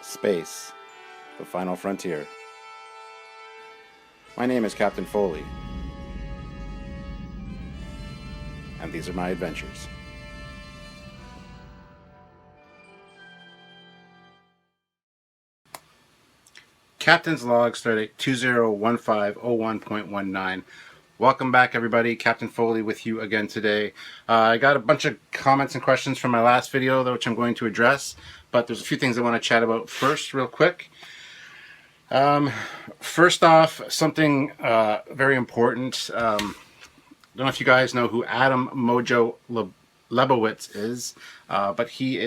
Space, the final frontier. My name is Captain Foley, and these are my adventures. Captain's Log, Stardate 201501.19. Welcome back, everybody. Captain Foley with you again today. I got a bunch of comments and questions from my last video, which I'm going to address, but there's a few things I want to chat about first, real quick. First off, something very important. I don't know if you guys know who Adam MOJO Lebowitz is, but he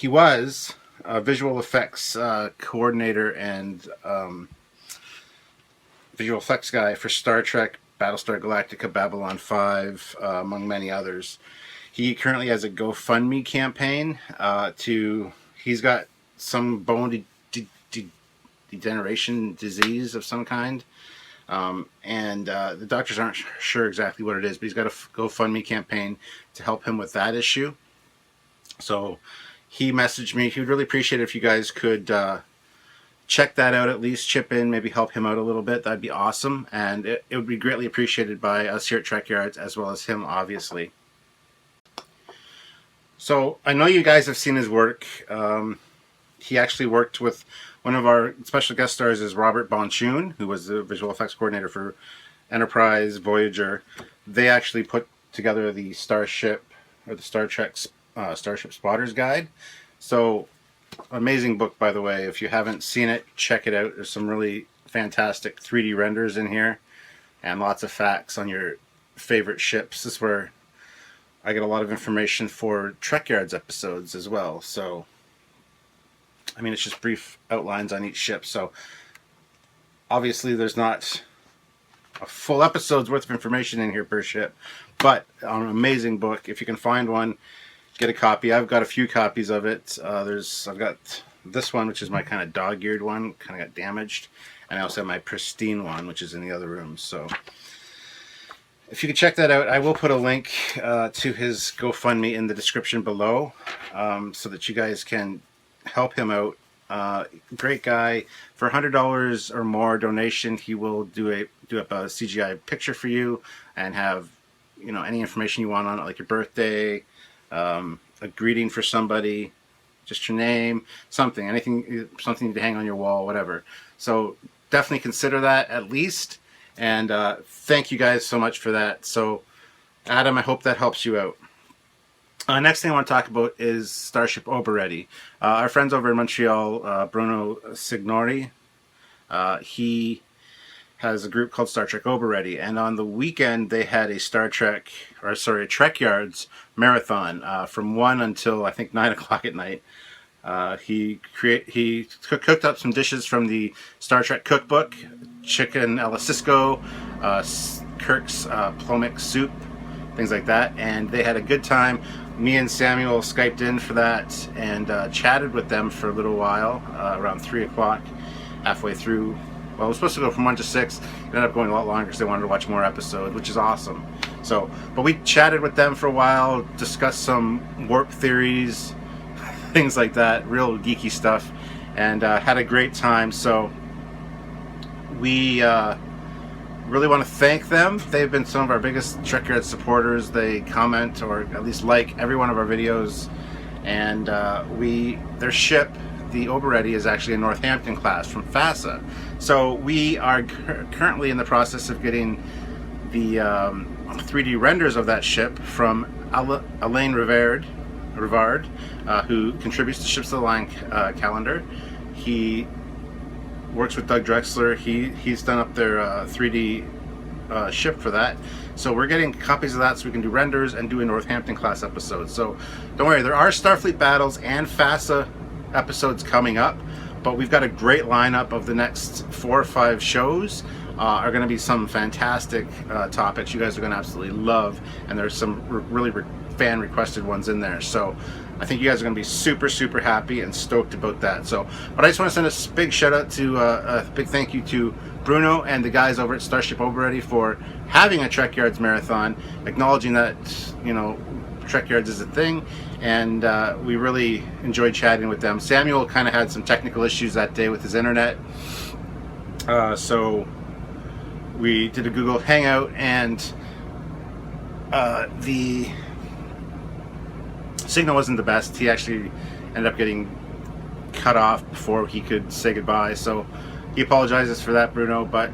was a visual effects coordinator and visual effects guy for Star Trek, Battlestar Galactica, Babylon 5, among many others. He currently has a GoFundMe campaign he's got some bone degeneration disease of some kind. The doctors aren't sure exactly what it is, but he's got a GoFundMe campaign to help him with that issue. So he messaged me. He would really appreciate it if you guys could check that out, at least chip in, maybe help him out a little bit. That'd be awesome, and it would be greatly appreciated by us here at Trekyards, as well as him, obviously. So I know you guys have seen his work. He actually worked with one of our special guest stars is Robert Bonchoon, who was the visual effects coordinator for Enterprise, Voyager. They actually put together the Starship, or the Star Trek Starship Spotters Guide. So, amazing book, by the way. If you haven't seen it, check it out. There's some really fantastic 3D renders in here, and lots of facts on your favorite ships. This is where I get a lot of information for Trekyards episodes as well. So, I mean, it's just brief outlines on each ship. So, obviously, there's not a full episode's worth of information in here per ship, but an amazing book. If you can find one, get a copy. I've got a few copies of it. I've got this one, which is my kind of dog-eared one, kind of got damaged, and I also have my pristine one, which is in the other room. So, if you can check that out, I will put a link to his GoFundMe in the description below, so that you guys can help him out. Great guy. For $100 or more donation, he will do up a CGI picture for you and have, you know, any information you want on it, like your birthday, a greeting for somebody, just your name, something to hang on your wall, whatever. So definitely consider that at least. And thank you guys so much for that. So, Adam, I hope that helps you out. Next thing I want to talk about is Starship OBREADY. Our friends over in Montreal, Bruno Signori, he has a group called Star Trek OBREADY, and on the weekend they had a Trekyards marathon from 1 until I think 9 o'clock at night. He cooked up some dishes from the Star Trek cookbook: chicken alla Cisco, Kirk's plomex soup, things like that, and they had a good time. Me and Samuel Skyped in for that and chatted with them for a little while, around 3 o'clock, halfway through. Well, it was supposed to go from 1 to 6. It ended up going a lot longer because they wanted to watch more episodes, which is awesome. So, but we chatted with them for a while, discussed some warp theories, things like that, real geeky stuff, and had a great time. So we really want to thank them. They've been some of our biggest Trekyards supporters. They comment, or at least like, every one of our videos, and their ship, the OBREADY, is actually a Northampton class from FASA. So we are currently in the process of getting the 3D renders of that ship from Alain Rivard, who contributes to Ships of the Line calendar. He works with Doug Drexler. He's done up their 3D ship for that. So we're getting copies of that so we can do renders and do a Northampton class episode. So don't worry, there are Starfleet battles and FASA episodes coming up, but we've got a great lineup of the next 4 or 5 shows. Are going to be some fantastic topics you guys are going to absolutely love, and there's some really fan requested ones in there. So I think you guys are going to be super, super happy and stoked about that. So, but I just want to send a big shout out to a big thank you to Bruno and the guys over at Starship OBREADY for having a Trekyards marathon, acknowledging that, you know, Trekyards is a thing, and we really enjoyed chatting with them. Samuel kind of had some technical issues that day with his internet, so we did a Google Hangout, and the signal wasn't the best. He actually ended up getting cut off before he could say goodbye, so he apologizes for that, Bruno, but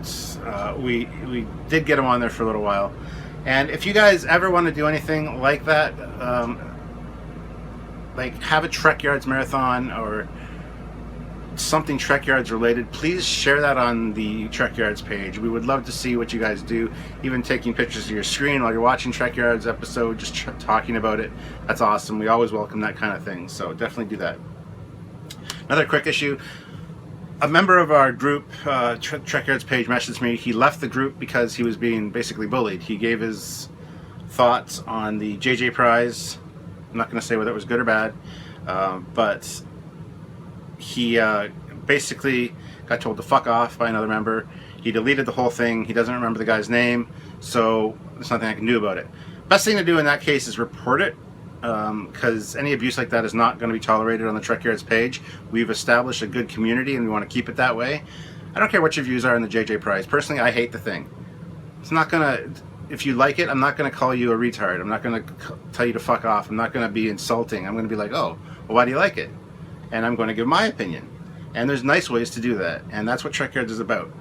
we did get him on there for a little while. And if you guys ever want to do anything like that, like have a Trekyards marathon or something Trekyards related, please share that on the Trekyards page. We would love to see what you guys do, even taking pictures of your screen while you're watching Trekyards episode, just talking about it. That's awesome. We always welcome that kind of thing, so definitely do that. Another quick issue. A member of our group, Trekyards page, messaged me. He left the group because he was being basically bullied. He gave his thoughts on the JJ prize. I'm not going to say whether it was good or bad, but he basically got told to fuck off by another member. He deleted the whole thing. He doesn't remember the guy's name, so there's nothing I can do about it. Best thing to do in that case is report it, because any abuse like that is not going to be tolerated on the Trekyards page. We've established a good community and we want to keep it that way. I don't care what your views are on the JJ prize. Personally, I hate the thing. It's not going to, if you like it, I'm not going to call you a retard. I'm not going to tell you to fuck off. I'm not going to be insulting. I'm going to be like, oh, well, why do you like it? And I'm going to give my opinion. And there's nice ways to do that. And that's what Trekyards is about.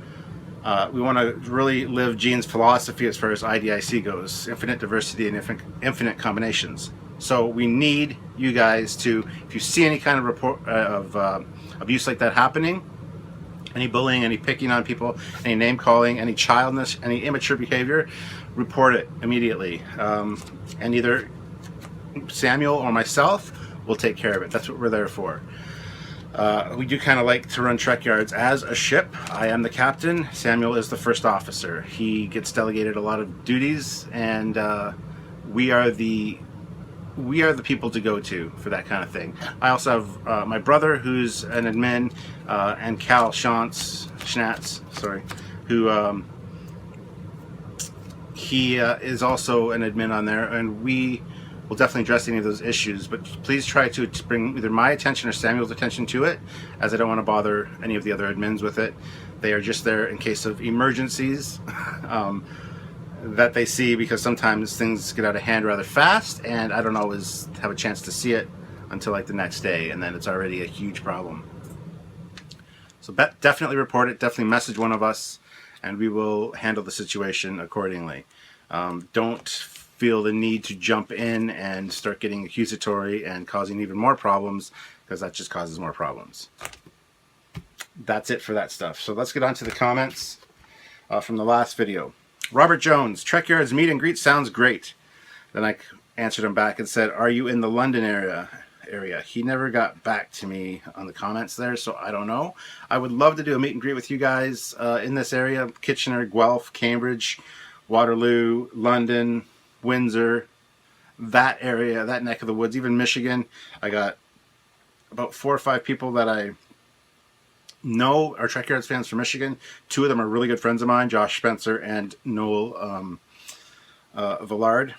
We want to really live Gene's philosophy as far as IDIC goes. Infinite diversity and infinite combinations. So we need you guys to, if you see any kind of report of abuse like that happening, any bullying, any picking on people, any name calling, any childness, any immature behavior, report it immediately. And either Samuel or myself will take care of it. That's what we're there for. We do kind of like to run Trekyards as a ship. I am the captain. Samuel is the first officer. He gets delegated a lot of duties, and we are the people to go to for that kind of thing. I also have my brother, who's an admin, and Cal Schnatz, who he is also an admin on there, and we will definitely address any of those issues. But please try to bring either my attention or Samuel's attention to it, as I don't want to bother any of the other admins with it. They are just there in case of emergencies. That they see, because sometimes things get out of hand rather fast, and I don't always have a chance to see it until like the next day, and then it's already a huge problem. So definitely report it, definitely message one of us, and we will handle the situation accordingly. Don't feel the need to jump in and start getting accusatory and causing even more problems, because that just causes more problems. That's it for that stuff. So let's get on to the comments from the last video. Robert Jones, Trekyards meet and greet sounds great. Then I answered him back and said, are you in the London area? He never got back to me on the comments there, so I don't know. I would love to do a meet and greet with you guys in this area. Kitchener, Guelph, Cambridge, Waterloo, London, Windsor, that area, that neck of the woods, even Michigan. I got about 4 or 5 people that I know are Trekyards fans from Michigan. 2 of them are really good friends of mine, Josh Spencer and Noel Villard.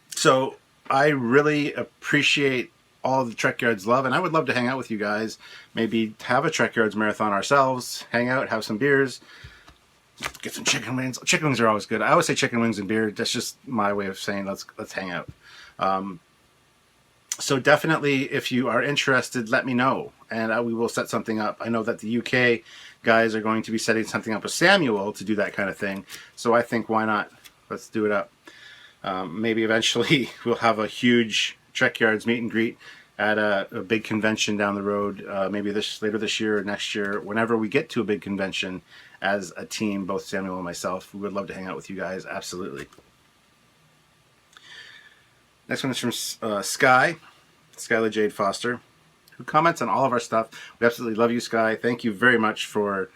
So I really appreciate all the Trekyards love, and I would love to hang out with you guys. Maybe have a Trekyards marathon ourselves, hang out, have some beers, get some chicken wings. Chicken wings are always good. I always say chicken wings and beer. That's just my way of saying let's hang out. So definitely, if you are interested, let me know, and we will set something up. I know that the UK guys are going to be setting something up with Samuel to do that kind of thing, so I think, why not? Let's do it up. Maybe eventually we'll have a huge Trekyards meet and greet at a big convention down the road, maybe later this year or next year, whenever we get to a big convention as a team, both Samuel and myself. We would love to hang out with you guys, absolutely. Next one is from Skylar Jade Foster, who comments on all of our stuff. We absolutely love you, Sky. Thank you very much for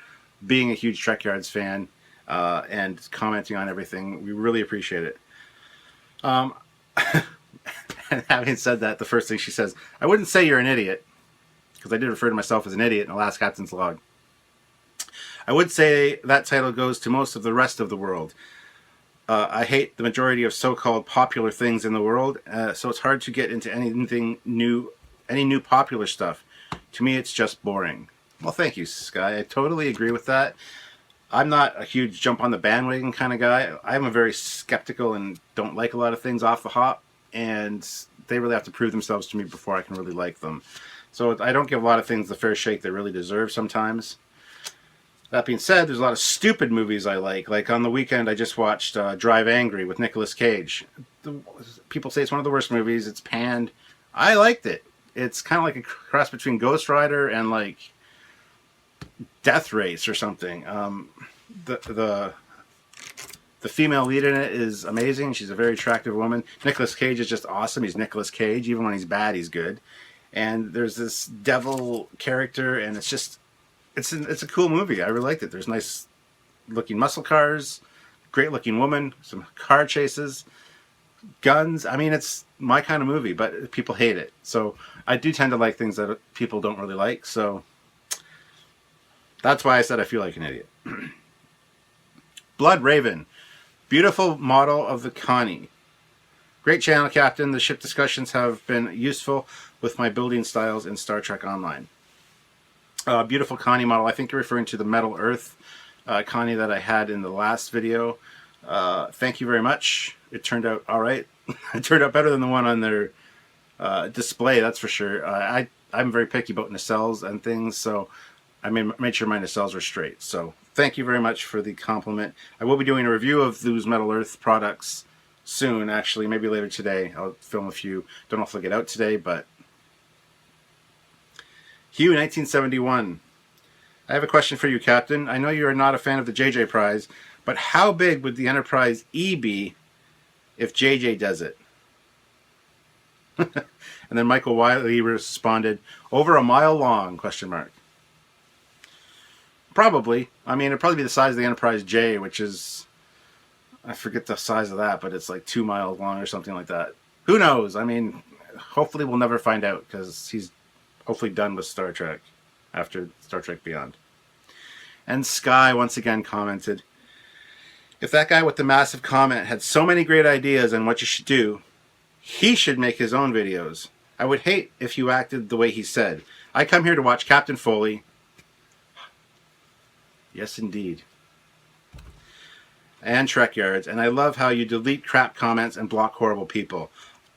being a huge Trekyards fan and commenting on everything. We really appreciate it. And having said that, the first thing she says, I wouldn't say you're an idiot, because I did refer to myself as an idiot in the last Captain's Log. I would say that title goes to most of the rest of the world. I hate the majority of so-called popular things in the world, so it's hard to get into anything new, any new popular stuff. To me, it's just boring. Well, thank you, Sky. I totally agree with that. I'm not a huge jump on the bandwagon kind of guy. I'm a very skeptical and don't like a lot of things off the hop, and they really have to prove themselves to me before I can really like them. So I don't give a lot of things the fair shake they really deserve sometimes. That being said, there's a lot of stupid movies I like. Like on the weekend, I just watched Drive Angry with Nicolas Cage. People say it's one of the worst movies. It's panned. I liked it. It's kind of like a cross between Ghost Rider and like Death Race or something. The female lead in it is amazing. She's a very attractive woman. Nicolas Cage is just awesome. He's Nicolas Cage. Even when he's bad, he's good. And there's this devil character, and it's just... It's a cool movie. I really liked it. There's nice looking muscle cars, great looking woman, some car chases, guns. I mean, it's my kind of movie, but people hate it. So I do tend to like things that people don't really like. So that's why I said I feel like an idiot. Blood Raven. Beautiful model of the Connie. Great channel, Captain. The ship discussions have been useful with my building styles in Star Trek Online. Beautiful Connie model. I think you're referring to the Metal Earth Connie that I had in the last video. Thank you very much. It turned out all right. It turned out better than the one on their display, that's for sure. I'm very picky about nacelles and things, so I made sure my nacelles were straight. So thank you very much for the compliment. I will be doing a review of those Metal Earth products soon, actually, maybe later today. I'll film a few. Don't know if I'll get out today, but... Hugh, 1971. I have a question for you, Captain. I know you are not a fan of the JJ prize, but how big would the Enterprise E be if JJ does it? And then Michael Wiley responded, over a mile long, question mark. Probably. I mean, it'd probably be the size of the Enterprise J, which is, I forget the size of that, but it's like 2 miles long or something like that. Who knows? I mean, hopefully we'll never find out, because he's hopefully done with Star Trek after Star Trek Beyond. And Sky once again commented, if that guy with the massive comment had so many great ideas on what you should do, he should make his own videos. I would hate if you acted the way he said. I come here to watch Captain Foley. Yes, indeed. And Trekyards. And I love how you delete crap comments and block horrible people.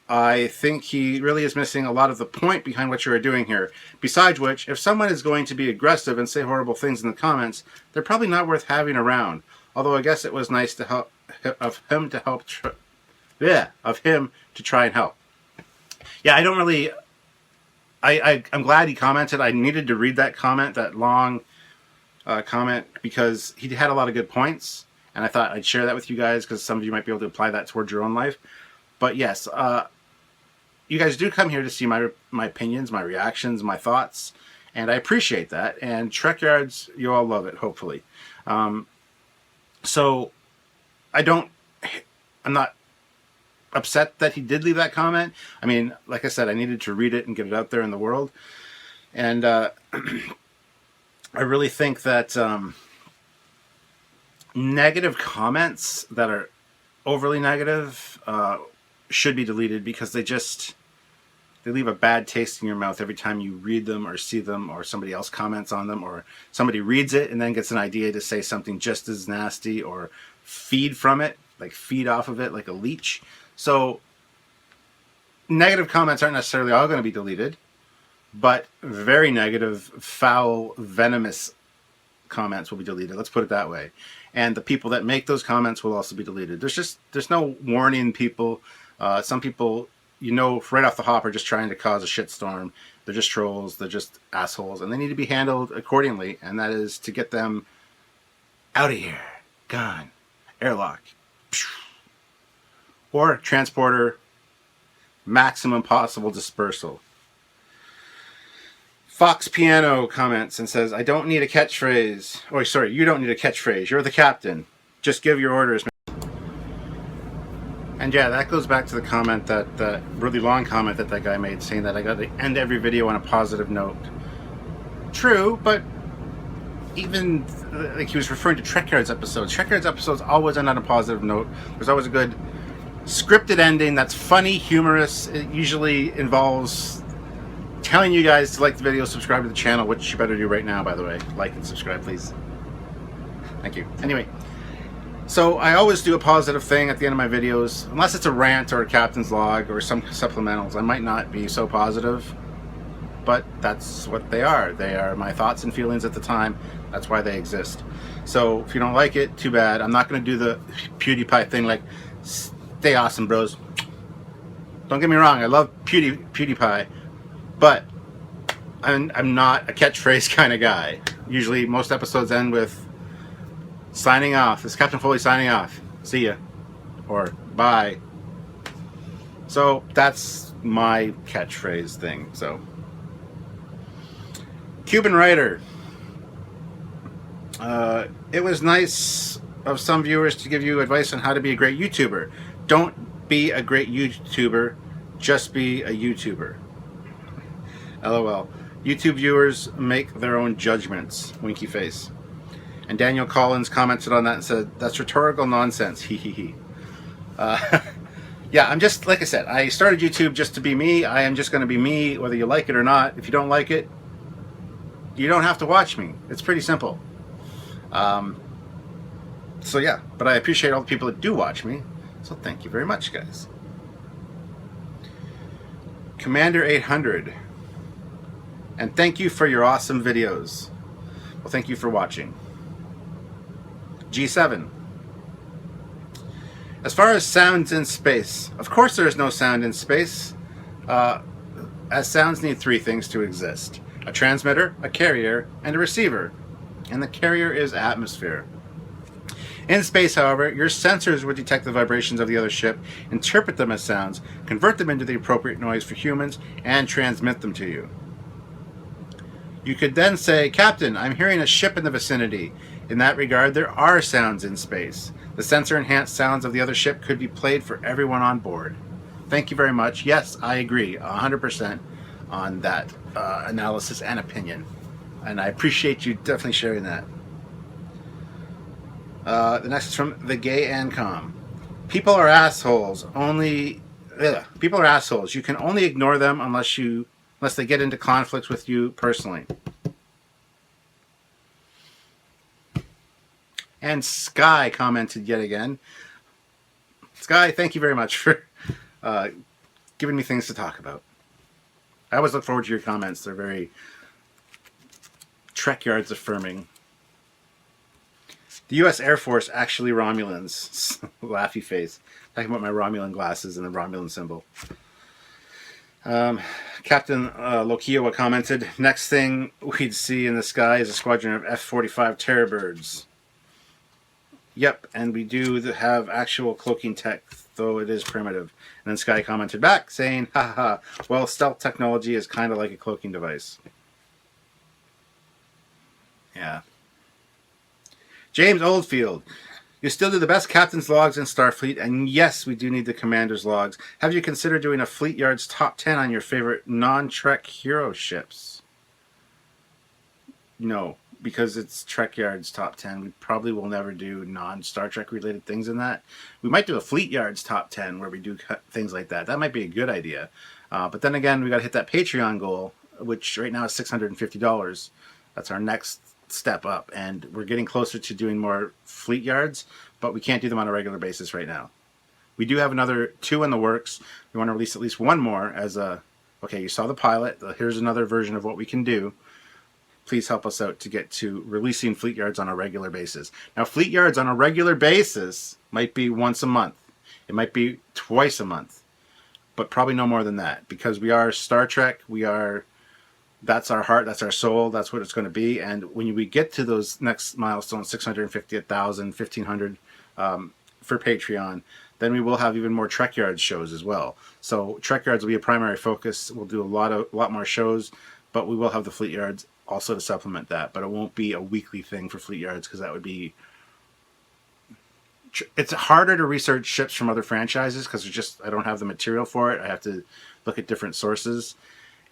I think he really is missing a lot of the point behind what you are doing here. Besides which, if someone is going to be aggressive and say horrible things in the comments, they're probably not worth having around. Although I guess it was nice to help him to try and help. Yeah, I don't really. I'm glad he commented. I needed to read that comment, that long comment, because he had a lot of good points, and I thought I'd share that with you guys because some of you might be able to apply that towards your own life. But yes. You guys do come here to see my opinions, my reactions, my thoughts, and I appreciate that. And Trekyards, you all love it, hopefully. So I'm not upset that he did leave that comment. I mean, like I said, I needed to read it and get it out there in the world. And I really think that negative comments that are overly negative should be deleted, because they leave a bad taste in your mouth every time you read them or see them, or somebody else comments on them, or somebody reads it and then gets an idea to say something just as nasty or feed from it, like feed off of it like a leech. So negative comments aren't necessarily all going to be deleted, but very negative, foul, venomous comments will be deleted. Let's put it that way. And the people that make those comments will also be deleted. There's no warning people. Some people, you know, right off the hop are just trying to cause a shitstorm. They're just trolls. They're just assholes. And they need to be handled accordingly. And that is to get them out of here. Gone. Airlock. Or transporter. Maximum possible dispersal. Fox Piano comments and says, I don't need a catchphrase. Oh, sorry, you don't need a catchphrase. You're the captain. Just give your orders. And yeah, that goes back to the comment, that really long comment that guy made, saying that I got to end every video on a positive note. True, but even like he was referring to Trekyards episodes. Trekyards episodes always end on a positive note. There's always a good scripted ending that's funny, humorous. It usually involves telling you guys to like the video, subscribe to the channel, which you better do right now, by the way. Like and subscribe, please. Thank you. Anyway, so I always do a positive thing at the end of my videos, unless it's a rant or a captain's log or some supplementals. I might not be so positive, but that's what they are. They are my thoughts and feelings at the time. That's why they exist. So if you don't like it, too bad. I'm not going to do the PewDiePie thing like, stay awesome, bros. Don't get me wrong, I love PewDiePie, but I'm not a catchphrase kind of guy. Usually most episodes end with signing off. This is Captain Foley signing off. See ya. Or bye. So that's my catchphrase thing. So Cuban writer. It was nice of some viewers to give you advice on how to be a great YouTuber. Don't be a great YouTuber, just be a YouTuber. LOL. YouTube viewers make their own judgments. Winky face. And Daniel Collins commented on that and said, that's rhetorical nonsense. Hee hee hee. Yeah, I'm just, like I said, I started YouTube just to be me. I am just going to be me, whether you like it or not. If you don't like it, you don't have to watch me. It's pretty simple. So yeah, but I appreciate all the people that do watch me. So thank you very much, guys. Commander 800. And thank you for your awesome videos. Well, thank you for watching. G7. As far as sounds in space, of course there is no sound in space, as sounds need three things to exist: a transmitter, a carrier, and a receiver. And the carrier is atmosphere. In space, however, your sensors would detect the vibrations of the other ship, interpret them as sounds, convert them into the appropriate noise for humans, and transmit them to you. You could then say, Captain, I'm hearing a ship in the vicinity. In that regard, there are sounds in space. The sensor-enhanced sounds of the other ship could be played for everyone on board. Thank you very much. Yes, I agree 100% on that analysis and opinion. And I appreciate you definitely sharing that. The next is from the Gay Ancom. People are assholes. People are assholes. You can only ignore them unless they get into conflicts with you personally. And Sky commented yet again. Sky, thank you very much for giving me things to talk about. I always look forward to your comments. They're very Trekyards affirming. The U.S. Air Force actually Romulans. Laughy face. Talking about my Romulan glasses and the Romulan symbol. Captain Lokiowa commented, next thing we'd see in the sky is a squadron of F-45 Terrorbirds. Yep, and we do have actual cloaking tech, though it is primitive. And then Sky commented back, saying, ha ha, well, stealth technology is kind of like a cloaking device. Yeah. James Oldfield, you still do the best captain's logs in Starfleet, and yes, we do need the commander's logs. Have you considered doing a Fleet Yards top 10 on your favorite non-Trek hero ships? No, because it's Trekyards top 10. We probably will never do non-Star Trek related things in that. We might do a Fleet Yards top 10 where we do things like that. That might be a good idea. But then again, we got to hit that Patreon goal, which right now is $650. That's our next step up, and we're getting closer to doing more Fleet Yards, but we can't do them on a regular basis right now. We do have another 2 in the works. We want to release at least 1 more as a, okay, you saw the pilot, here's another version of what we can do. Please help us out to get to releasing Fleet Yards on a regular basis. Now, Fleet Yards on a regular basis might be once a month. It might be twice a month, but probably no more than that, because we are Star Trek, that's our heart, that's our soul, that's what it's going to be. And when we get to those next milestones, 650, 1,000, 1,500 for Patreon, then we will have even more Trekyards shows as well. So Trekyards will be a primary focus. We'll do a lot more shows, but we will have the Fleet Yards also to supplement that. But it won't be a weekly thing for Fleet Yards, because that would be... It's harder to research ships from other franchises because I don't have the material for it. I have to look at different sources.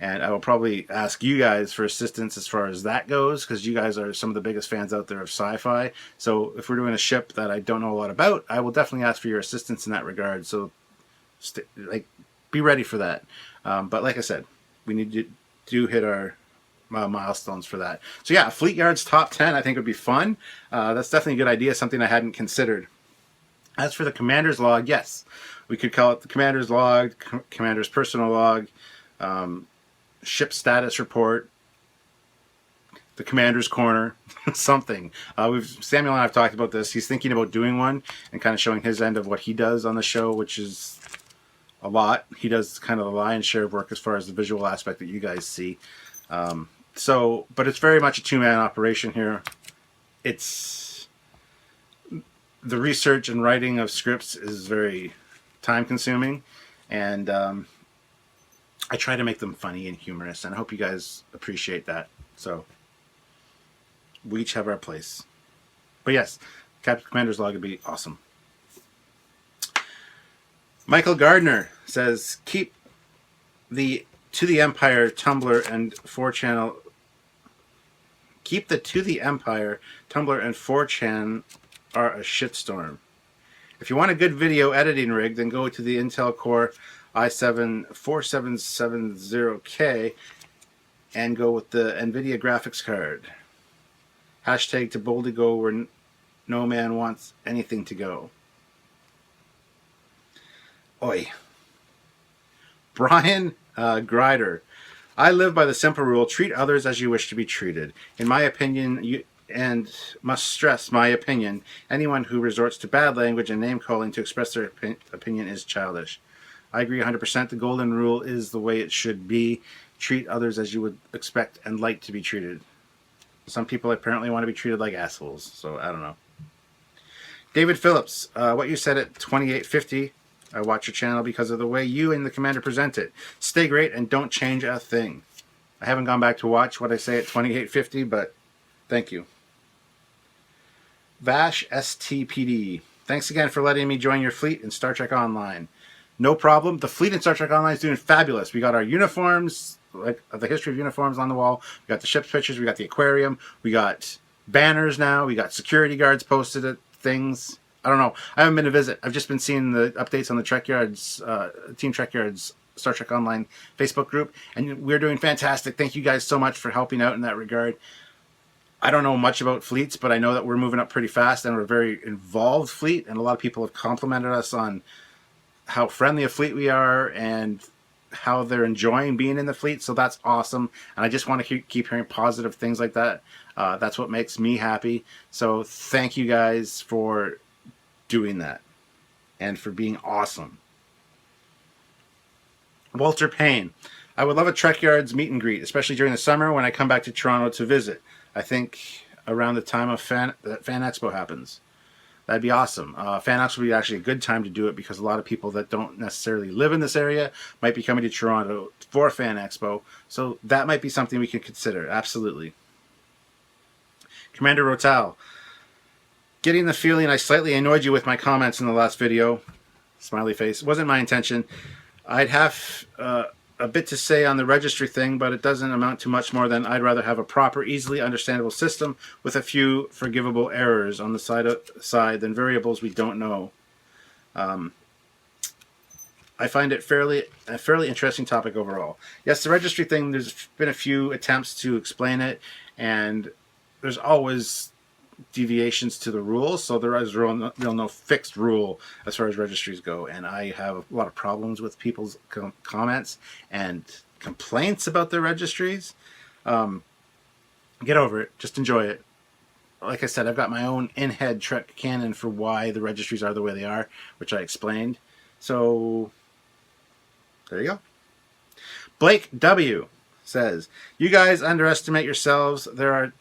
And I will probably ask you guys for assistance as far as that goes, because you guys are some of the biggest fans out there of sci-fi. So if we're doing a ship that I don't know a lot about, I will definitely ask for your assistance in that regard. So be ready for that. But like I said, we need to hit our milestones for that. So yeah, Fleet Yard's top 10 I think would be fun. That's definitely a good idea, something I hadn't considered. As for the commander's log, yes, we could call it the commander's log, commander's personal log, ship status report, the commander's corner, something. Samuel and I have talked about this. He's thinking about doing one and kind of showing his end of what he does on the show, which is a lot. He does kind of the lion's share of work as far as the visual aspect that you guys see. But it's very much a two-man operation here. It's the research and writing of scripts is very time-consuming, and I try to make them funny and humorous, and I hope you guys appreciate that. So we each have our place. But yes, Captain Commander's log would be awesome. Michael Gardner says, keep the To the Empire Tumblr and 4chan. Keep the To the Empire Tumblr and 4chan are a shitstorm. If you want a good video editing rig, then go to the Intel Core i7-4770K and go with the NVIDIA graphics card. Hashtag to boldly go where no man wants anything to go. Oi. Brian Grider. I live by the simple rule, treat others as you wish to be treated. In my opinion, and must stress my opinion, anyone who resorts to bad language and name-calling to express their opinion is childish. I agree 100%. The golden rule is the way it should be. Treat others as you would expect and like to be treated. Some people apparently want to be treated like assholes, so I don't know. David Phillips, what you said at 2850, I watch your channel because of the way you and the commander present it. Stay great and don't change a thing. I haven't gone back to watch what I say at 2850, but thank you. Vash STPD. Thanks again for letting me join your fleet in Star Trek Online. No problem. The fleet in Star Trek Online is doing fabulous. We got our uniforms, like the history of uniforms on the wall. We got the ship's pictures. We got the aquarium. We got banners now. We got security guards posted at things. I don't know. I haven't been to visit. I've just been seeing the updates on the Trekyards, Team Trekyards Star Trek Online Facebook group, and we're doing fantastic. Thank you guys so much for helping out in that regard. I don't know much about fleets, but I know that we're moving up pretty fast, and we're a very involved fleet, and a lot of people have complimented us on how friendly a fleet we are and how they're enjoying being in the fleet. So that's awesome, and I just want to keep hearing positive things like that. That's what makes me happy. So thank you guys for doing that and for being awesome. Walter Payne. I would love a Trekyards meet and greet, especially during the summer when I come back to Toronto to visit. I think around the time of Fan Expo happens. That'd be awesome. Fan Expo would be actually a good time to do it because a lot of people that don't necessarily live in this area might be coming to Toronto for Fan Expo. So that might be something we could consider. Absolutely. Commander Rotal. Getting the feeling I slightly annoyed you with my comments in the last video. Smiley face. Wasn't my intention. I'd have a bit to say on the registry thing, but it doesn't amount to much more than I'd rather have a proper, easily understandable system with a few forgivable errors on the side than variables we don't know. I find it a fairly interesting topic overall. Yes, the registry thing, there's been a few attempts to explain it, and there's always deviations to the rules, so there is no fixed rule as far as registries go, and I have a lot of problems with people's comments and complaints about their registries. Get over it. Just enjoy it. Like I said, I've got my own in-head Trek canon for why the registries are the way they are, which I explained. So there you go. Blake W. says, you guys underestimate yourselves. There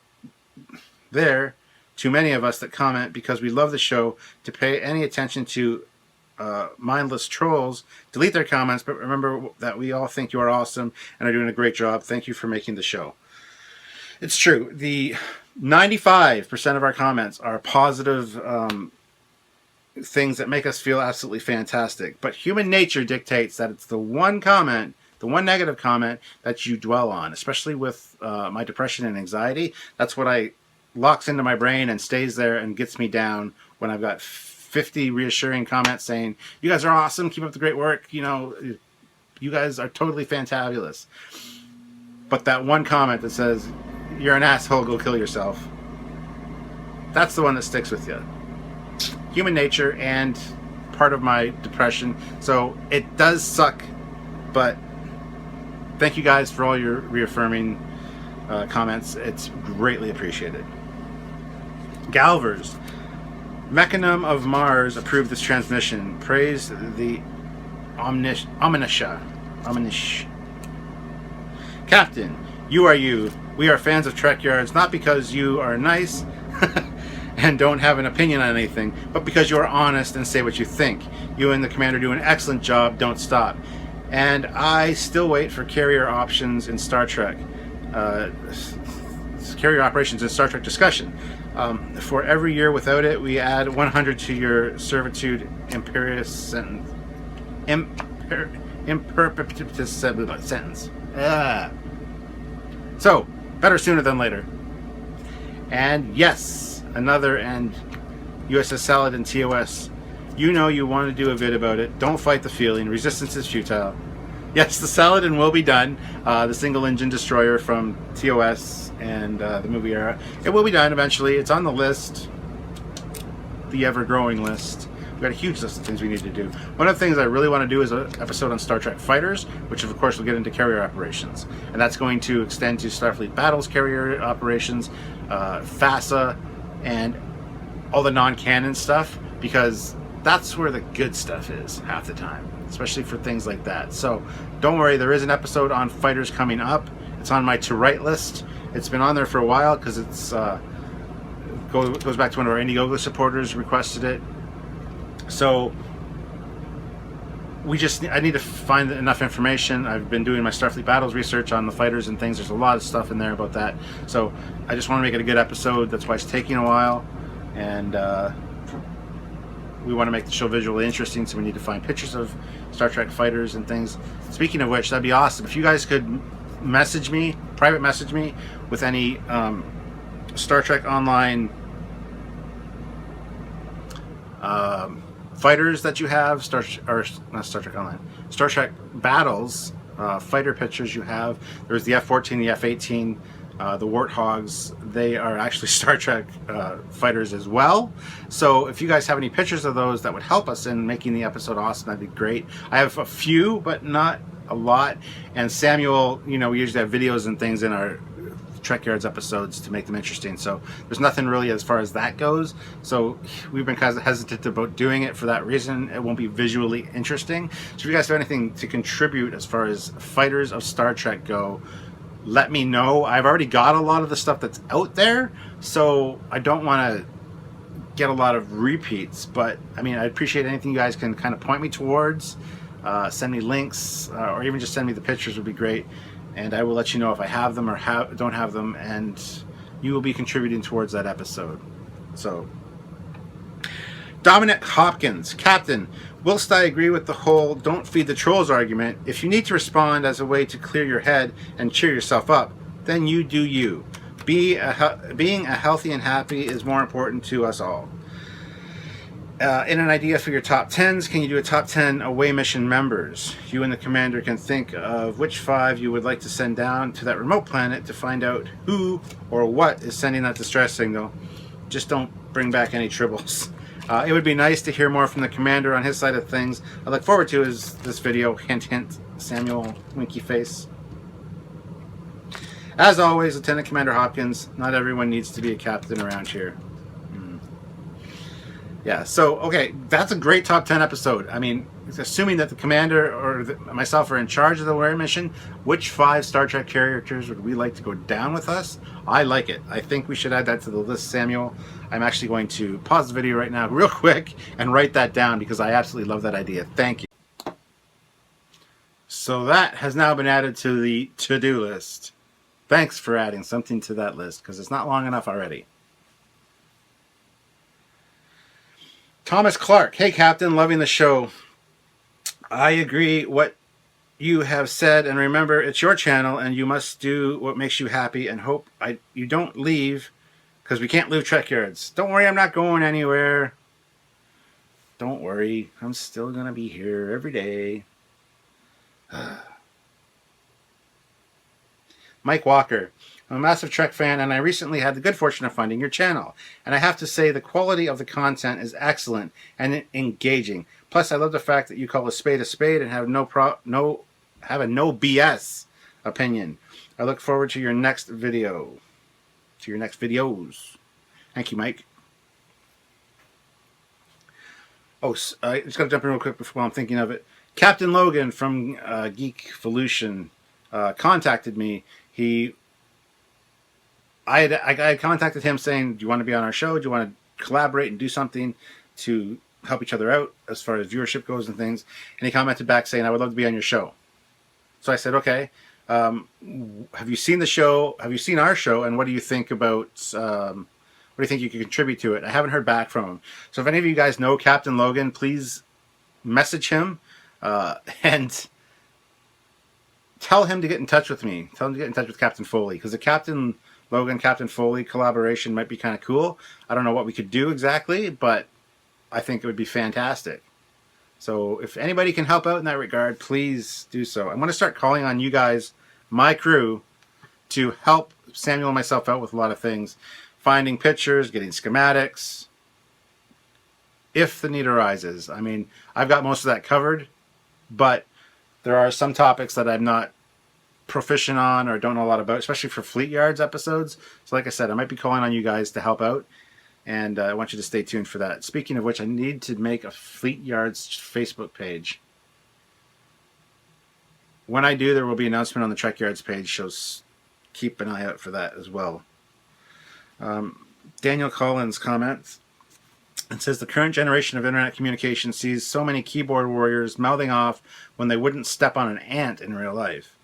are too many of us that comment because we love the show to pay any attention to mindless trolls. Delete their comments, but remember that we all think you are awesome and are doing a great job. Thank you for making the show. It's true. The 95% of our comments are positive things that make us feel absolutely fantastic. But human nature dictates that it's the one comment The one negative comment that you dwell on, especially with my depression and anxiety, that's what locks into my brain and stays there and gets me down when I've got 50 reassuring comments saying, you guys are awesome, keep up the great work, you know, you guys are totally fantabulous. But that one comment that says, you're an asshole, go kill yourself, that's the one that sticks with you. Human nature and part of my depression. So it does suck, but thank you guys for all your reaffirming comments. It's greatly appreciated. Galvers. Mechanism of Mars approved this transmission. Praise the Omnisha. Captain, you are you. We are fans of Trekyards, not because you are nice and don't have an opinion on anything, but because you are honest and say what you think. You and the commander do an excellent job. Don't stop. And I still wait for carrier options in Star Trek. Carrier operations in Star Trek discussion. For every year without it, we add 100 to your servitude imperious sentence. Imperpetuous sentence. So, better sooner than later. And yes, another and USS Salad and TOS. You know you want to do a vid about it. Don't fight the feeling. Resistance is futile. Yes, the Saladin will be done. The single-engine destroyer from TOS and the movie era. It will be done eventually. It's on the list. The ever-growing list. We've got a huge list of things we need to do. One of the things I really want to do is an episode on Star Trek fighters, which of course will get into carrier operations. And that's going to extend to Starfleet Battles carrier operations, FASA, and all the non-canon stuff, because that's where the good stuff is half the time, especially for things like that. So don't worry, there is an episode on fighters coming up. It's on my to-write list. It's been on there for a while because it's goes back to one of our Indiegogo supporters requested it. So I need to find enough information. I've been doing my Starfleet Battles research on the fighters and things. There's a lot of stuff in there about that. So I just want to make it a good episode. That's why it's taking a while. And we want to make the show visually interesting, so we need to find pictures of Star Trek fighters and things. Speaking of which, that'd be awesome. If you guys could private message me with any Star Trek Online fighters that you have, Star Trek Battles fighter pictures you have. There's the F-14, the F-18, the Warthogs. They are actually Star Trek fighters as well. So if you guys have any pictures of those that would help us in making the episode awesome, that'd be great. I have a few, but not a lot. And Samuel, we usually have videos and things in our Trekyards episodes to make them interesting. So there's nothing really as far as that goes. So we've been kind of hesitant about doing it for that reason. It won't be visually interesting. So if you guys have anything to contribute as far as fighters of Star Trek go, let me know. I've already got a lot of the stuff that's out there, so I don't want to get a lot of repeats. But I mean, I appreciate anything you guys can kind of point me towards. Send me links, or even just send me the pictures would be great. And I will let you know if I have them or don't have them, and you will be contributing towards that episode. So, Dominic Hopkins, Captain, whilst I agree with the whole don't feed the trolls argument, if you need to respond as a way to clear your head and cheer yourself up, then you do you. Being a healthy and happy is more important to us all. In an idea for your top 10s, can you do a top 10 away mission members? You and the commander can think of which 5 you would like to send down to that remote planet to find out who or what is sending that distress signal. Just don't bring back any tribbles. It would be nice to hear more from the commander on his side of things. I look forward to this video. Hint, hint, Samuel, winky face. As always, Lieutenant Commander Hopkins, not everyone needs to be a captain around here. Yeah, so, okay, that's a great top 10 episode. I mean, assuming that the commander or myself are in charge of the away mission, which 5 Star Trek characters would we like to go down with us? I like it. I think we should add that to the list, Samuel. I'm actually going to pause the video right now real quick and write that down because I absolutely love that idea. Thank you. So that has now been added to the to-do list. Thanks for adding something to that list because it's not long enough already. Thomas Clark, hey Captain, loving the show. I agree. What you have said, and remember, it's your channel, and you must do what makes you happy, and hope you don't leave, because we can't leave Trekyards. Don't worry, I'm not going anywhere. Don't worry, I'm still going to be here every day. Mike Walker. I'm a massive Trek fan, and I recently had the good fortune of finding your channel. And I have to say, the quality of the content is excellent and engaging. Plus, I love the fact that you call a spade and have have a no BS opinion. I look forward to your next video. To your next videos. Thank you, Mike. Oh, I just got to jump in real quick before I'm thinking of it. Captain Logan from Geekvolution contacted me. I contacted him saying, do you want to be on our show? Do you want to collaborate and do something to help each other out as far as viewership goes and things? And he commented back saying, I would love to be on your show. So I said, okay. Have you seen the show? Have you seen our show? And what do you think about, what do you think you can contribute to it? I haven't heard back from him. So if any of you guys know Captain Logan, please message him and tell him to get in touch with me. Tell him to get in touch with Captain Foley, because the Captain Logan, Captain Foley collaboration might be kind of cool. I don't know what we could do exactly, but I think it would be fantastic. So if anybody can help out in that regard, please do so. I'm going to start calling on you guys, my crew, to help Samuel and myself out with a lot of things. Finding pictures, getting schematics, if the need arises. I mean, I've got most of that covered, but there are some topics that I'm not proficient on or don't know a lot about, especially for Fleet Yards episodes. So like I said, I might be calling on you guys to help out, and I want you to stay tuned for that. Speaking of which, I need to make a Fleet Yards Facebook page. When I do, there will be an announcement on the Trekyards page, so keep an eye out for that as well. Daniel Collins comments and says, the current generation of internet communication sees so many keyboard warriors mouthing off when they wouldn't step on an ant in real life.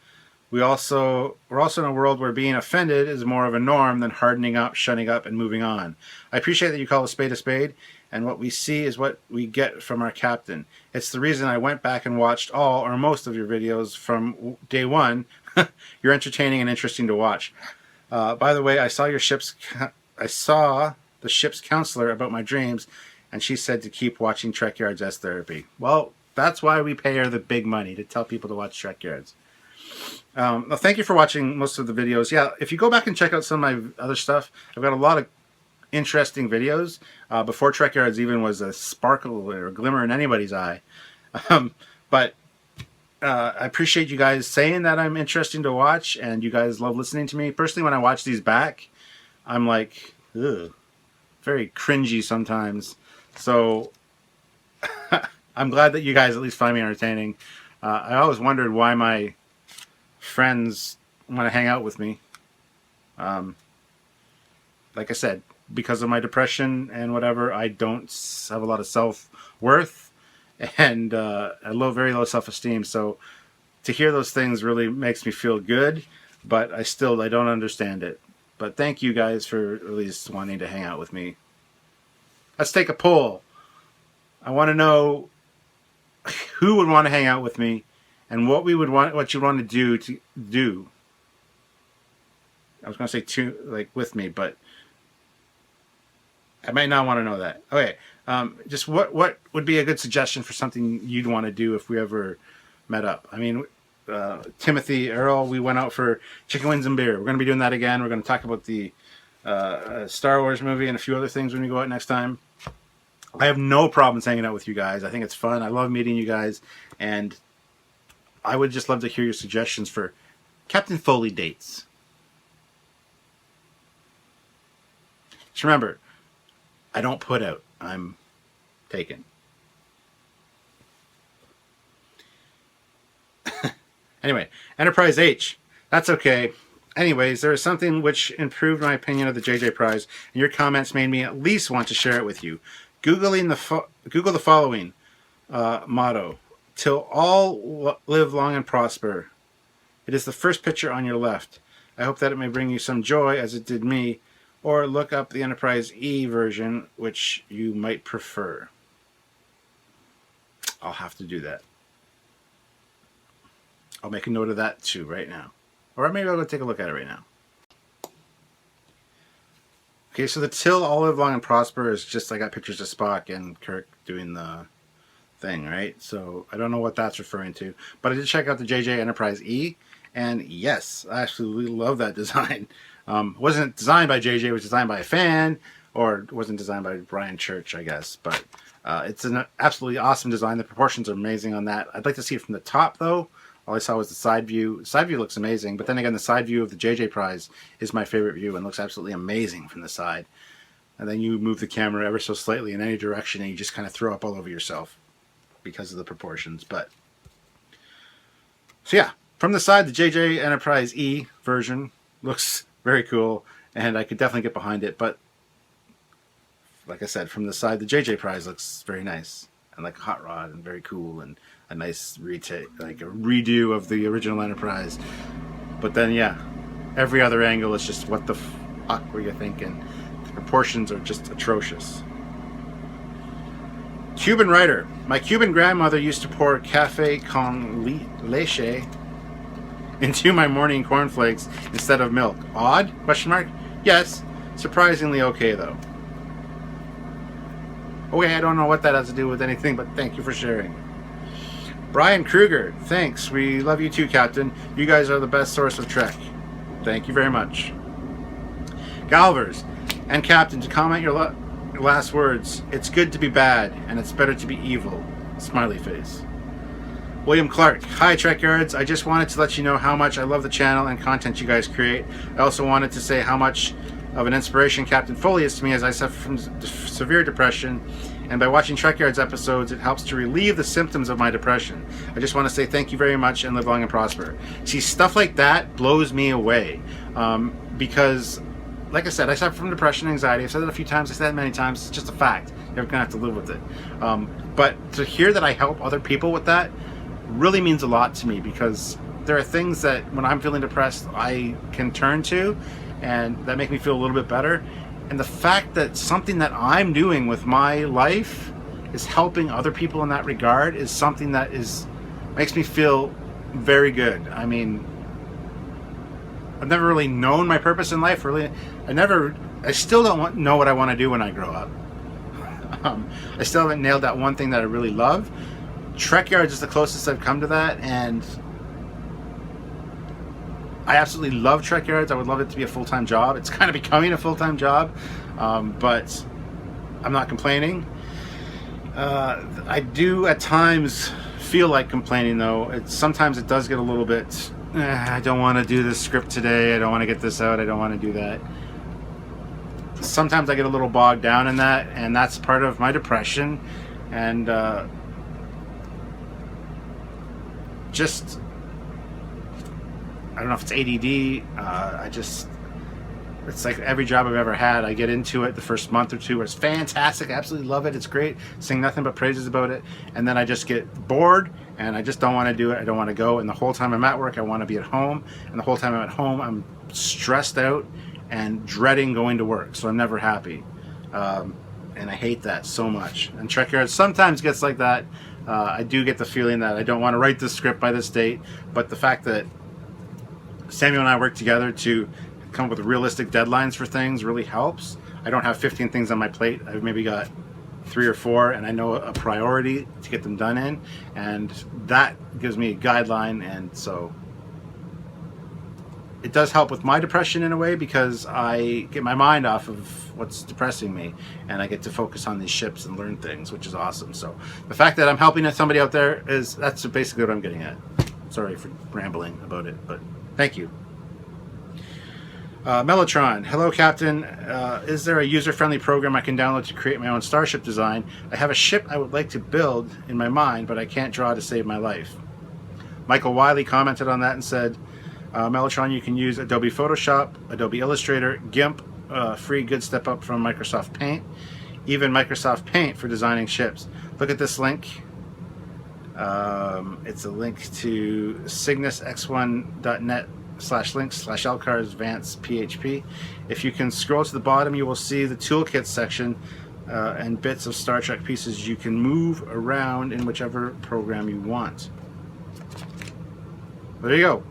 We're also in a world where being offended is more of a norm than hardening up, shutting up, and moving on. I appreciate that you call a spade, and what we see is what we get from our captain. It's the reason I went back and watched all or most of your videos from day one. You're entertaining and interesting to watch. By the way, I saw the ship's counselor about my dreams, and she said to keep watching Trekyards as therapy. Well, that's why we pay her the big money, to tell people to watch Trekyards. Well, thank you for watching most of the videos. Yeah, if you go back and check out some of my other stuff, I've got a lot of interesting videos. Before Trekyards even was a sparkle or a glimmer in anybody's eye. But I appreciate you guys saying that I'm interesting to watch, and you guys love listening to me. Personally, when I watch these back, I'm like, ugh, very cringy sometimes. So I'm glad that you guys at least find me entertaining. I always wondered why my friends want to hang out with me. Like I said, because of my depression and whatever, I don't have a lot of self-worth and very low self-esteem. So to hear those things really makes me feel good, but I don't understand it. But thank you guys for at least wanting to hang out with me. Let's take a poll. I want to know who would want to hang out with me, and what you want to do. I was going to say with me, but I might not want to know that. Okay, just what would be a good suggestion for something you'd want to do if we ever met up? I mean, Timothy, Earl, we went out for chicken wings and beer. We're going to be doing that again. We're going to talk about the Star Wars movie and a few other things when we go out next time. I have no problems hanging out with you guys. I think it's fun. I love meeting you guys, and I would just love to hear your suggestions for Captain Foley dates. Just remember, I don't put out. I'm taken. Anyway, Enterprise H. That's okay. Anyways, there is something which improved my opinion of the JJ Prize, and your comments made me at least want to share it with you. Google the following motto: "Till all live long and prosper." It is the first picture on your left. I hope that it may bring you some joy, as it did me, or look up the Enterprise E version, which you might prefer. I'll have to do that. I'll make a note of that too right now. Or maybe I'll go take a look at it right now. Okay, so the till all live long and prosper is just, I got pictures of Spock and Kirk doing the thing, right? So I don't know what that's referring to. But I did check out the JJ Enterprise E, and yes, I absolutely love that design. It wasn't designed by JJ, it was designed by a fan, or it wasn't designed by Brian Church, I guess. But it's an absolutely awesome design. The proportions are amazing on that. I'd like to see it from the top, though. All I saw was the side view. The side view looks amazing, but then again, the side view of the JJ Prize is my favorite view and looks absolutely amazing from the side. And then you move the camera ever so slightly in any direction, and you just kind of throw up all over yourself because of the proportions. But so yeah, from the side, the JJ Enterprise E version looks very cool, and I could definitely get behind it. But like I said, from the side, the JJ Prize looks very nice and like a hot rod and very cool and a nice retake, like a redo of the original Enterprise. But then, yeah, every other angle is just, what the fuck were you thinking? The proportions are just atrocious. Cuban writer. My Cuban grandmother used to pour cafe con leche into my morning cornflakes instead of milk. Odd? Question mark? Yes. Surprisingly okay, though. Okay, I don't know what that has to do with anything, but thank you for sharing. Brian Kruger, thanks. We love you too, Captain. You guys are the best source of Trek. Thank you very much. Galvers, and Captain, to comment your last words, it's good to be bad, and it's better to be evil. Smiley face. William Clark, hi Trekyards. I just wanted to let you know how much I love the channel and content you guys create. I also wanted to say how much of an inspiration Captain Foley is to me, as I suffer from severe depression, and by watching Trekyards episodes, it helps to relieve the symptoms of my depression. I just want to say thank you very much and live long and prosper. See, stuff like that blows me away, because, like I said, I suffer from depression and anxiety. I've said it a few times. I said it many times. It's just a fact. You're gonna have to live with it. But to hear that I help other people with that really means a lot to me, because there are things that when I'm feeling depressed I can turn to and that make me feel a little bit better. And the fact that something that I'm doing with my life is helping other people in that regard is something that makes me feel very good. I mean, I've never really known my purpose in life. Really, I still don't know what I want to do when I grow up. I still haven't nailed that one thing that I really love. Trekyards is the closest I've come to that, and I absolutely love Trekyards. I would love it to be a full-time job. It's kind of becoming a full-time job, but I'm not complaining. I do at times feel like complaining, though. Sometimes it does get a little bit, I don't want to do this script today. I don't want to get this out. I don't want to do that. Sometimes I get a little bogged down in that, and that's part of my depression. And just, I don't know if it's ADD. It's like every job I've ever had, I get into it the first month or two, it's fantastic, I absolutely love it, it's great, sing nothing but praises about it, and then I just get bored, and I just don't want to do it, I don't want to go, and the whole time I'm at work, I want to be at home, and the whole time I'm at home, I'm stressed out and dreading going to work, so I'm never happy, and I hate that so much. And Trekyards sometimes gets like that. I do get the feeling that I don't want to write this script by this date, but the fact that Samuel and I work together to come up with realistic deadlines for things really helps. I don't have 15 things on my plate. I've maybe got 3 or 4, and I know a priority to get them done in, and that gives me a guideline, and so it does help with my depression in a way, because I get my mind off of what's depressing me, and I get to focus on these ships and learn things, which is awesome. So the fact that I'm helping somebody out there that's basically what I'm getting at. Sorry for rambling about it, but thank you. Mellotron, hello Captain. Is there a user-friendly program I can download to create my own starship design? I have a ship I would like to build in my mind, but I can't draw to save my life. Michael Wiley commented on that and said, Mellotron, you can use Adobe Photoshop, Adobe Illustrator, GIMP, free good step up from Microsoft Paint, even Microsoft Paint for designing ships. Look at this link. It's a link to cygnusx1.net/links/lcarsVance.php. If you can scroll to the bottom, you will see the toolkit section and bits of Star Trek pieces you can move around in whichever program you want. There you go.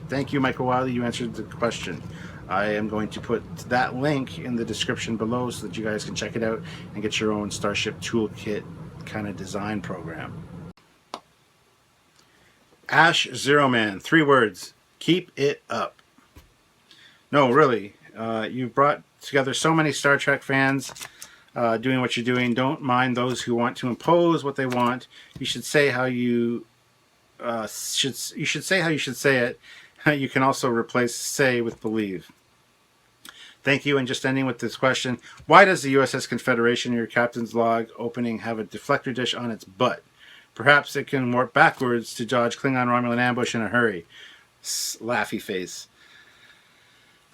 Thank you, Michael Wiley. You answered the question. I am going to put that link in the description below so that you guys can check it out and get your own Starship Toolkit kind of design program. Ash Zero Man, 3 words. Keep it up. No, really. You've brought together so many Star Trek fans doing what you're doing. Don't mind those who want to impose what they want. You should say how you should say how you should say it. You can also replace say with believe. Thank you. And just ending with this question. Why does the USS Confederation in your captain's log opening have a deflector dish on its butt? Perhaps it can warp backwards to dodge Klingon Romulan ambush in a hurry. Laughy face.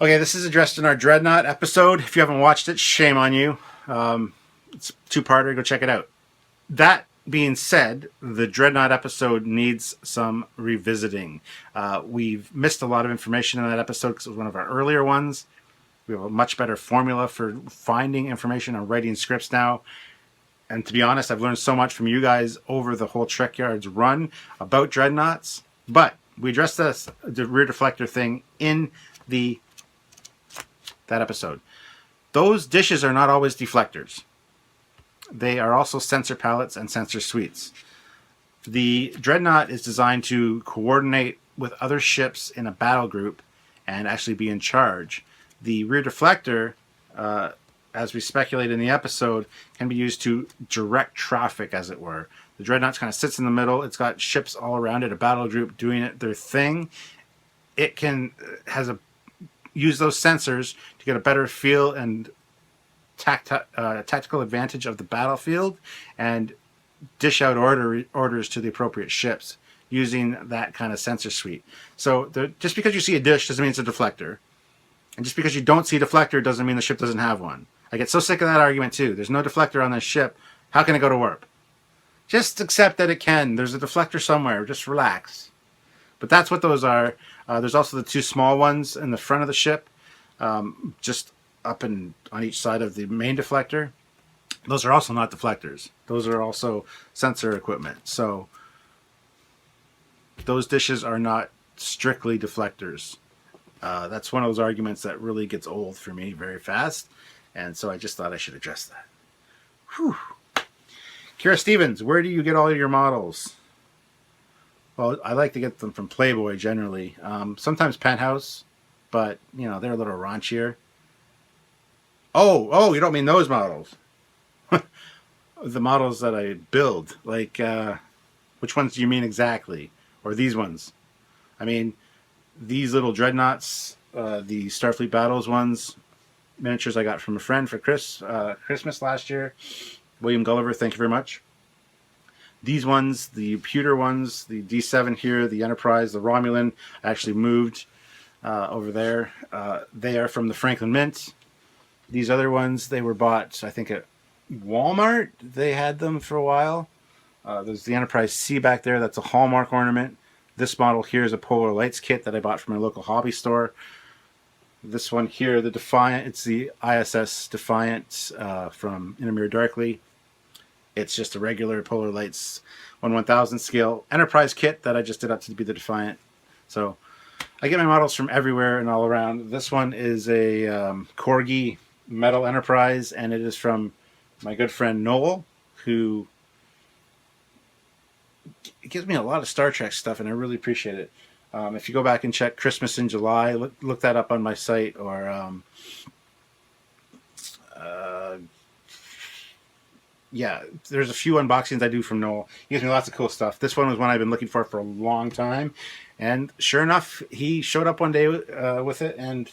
Okay, this is addressed in our Dreadnought episode. If you haven't watched it, shame on you. It's a 2-parter. Go check it out. That being said, the Dreadnought episode needs some revisiting. We've missed a lot of information in that episode because it was one of our earlier ones. We have a much better formula for finding information and writing scripts now. And to be honest, I've learned so much from you guys over the whole Trekyards run about Dreadnoughts. But we addressed the rear deflector thing in that episode. Those dishes are not always deflectors. They are also sensor palettes and sensor suites. The Dreadnought is designed to coordinate with other ships in a battle group and actually be in charge. The rear deflector, as we speculate in the episode, can be used to direct traffic, as it were. The Dreadnought kind of sits in the middle. It's got ships all around it, a battle group doing their thing. It use those sensors to get a better feel and tactical advantage of the battlefield and dish out orders to the appropriate ships using that kind of sensor suite. So just because you see a dish doesn't mean it's a deflector. And just because you don't see a deflector doesn't mean the ship doesn't have one. I get so sick of that argument too. There's no deflector on this ship. How can it go to warp? Just accept that it can. There's a deflector somewhere. Just relax. But that's what those are. There's also the 2 small ones in the front of the ship, just up and on each side of the main deflector. Those are also not deflectors. Those are also sensor equipment. So those dishes are not strictly deflectors. That's one of those arguments that really gets old for me very fast. And so I just thought I should address that. Whew. Kira Stevens, where do you get all your models? Well, I like to get them from Playboy generally. Sometimes Penthouse, but you know, they're a little raunchier. Oh, you don't mean those models. The models that I build. Like, which ones do you mean exactly? Or these ones? I mean, these little Dreadnoughts, the Starfleet Battles ones, miniatures I got from a friend for Christmas last year. William Gulliver, thank you very much. These ones, the pewter ones, the D7 here, the Enterprise, the Romulan, I actually moved over there. They are from the Franklin Mint. These other ones, they were bought, I think, at Walmart. They had them for a while. There's the Enterprise C back there. That's a Hallmark ornament. This model here is a Polar Lights kit that I bought from a local hobby store. This one here, the Defiant, it's the ISS Defiant from In a Mirror Darkly. It's just a regular Polar Lights 1/1000 scale Enterprise kit that I just did up to be the Defiant. So I get my models from everywhere and all around. This one is a Corgi Metal Enterprise, and it is from my good friend Noel, who gives me a lot of Star Trek stuff, and I really appreciate it. If you go back and check Christmas in July, look that up on my site, or yeah, there's a few unboxings I do from Noel. He gives me lots of cool stuff. This one was one I've been looking for a long time, and sure enough, he showed up one day with it, and